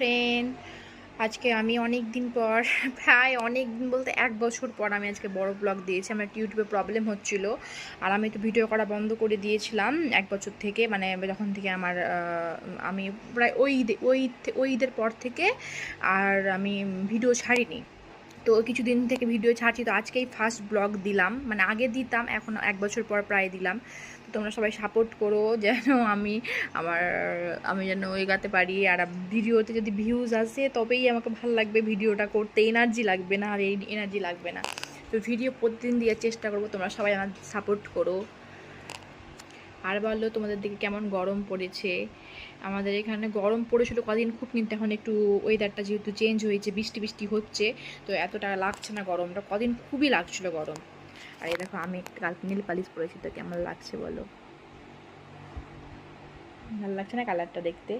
Friend, আজকে আমি অনেক দিন পর প্রায় অনেক দিন বলতে 1 বছর পর আমি আজকে বড় ব্লগ দিয়েছি। আমার ইউটিউবে প্রবলেম হচ্ছিল আর আমি তো ভিডিও করা বন্ধ করে দিয়েছিলাম 1 বছর থেকে, মানে যখন থেকে আমার আমি প্রায় ওই ঈদের পর থেকে আর আমি ভিডিও ছাড়িনি। তো কিছুদিন থেকে ভিডিও ছাড়ছি, তো আজকেই ফার্স্ট ব্লগ দিলাম, মানে আগে দিতাম, এখন 1 বছর পর প্রায় দিলাম। তো তোমরা সবাই সাপোর্ট করো যেন আমি আমার আমি যেন এগাতে পারি। আর ভিডিওতে যদি ভিউজ আসে তবেই আমাকে ভালো লাগবে ভিডিওটা করতে, এনার্জি লাগবে না, আর এই এনার্জি লাগবে না। তো ভিডিও প্রতিদিন দেওয়ার চেষ্টা করবো, তোমরা সবাই আমার সাপোর্ট করো। আর বলো তোমাদের দিকে কেমন গরম পড়েছে? আমাদের এখানে গরম পড়েছিল কদিন খুব, কিন্তু এখন একটু ওয়েদারটা যেহেতু চেঞ্জ হয়েছে, বৃষ্টি বৃষ্টি হচ্ছে, তো এতটা লাগছে না গরমটা। কদিন খুবই লাগছিল গরম। আর এই দেখো আমি কালকে নীল পালিশ পরেছি, তো কেমন লাগছে বলো? ভালো লাগছে না কালারটা দেখতে?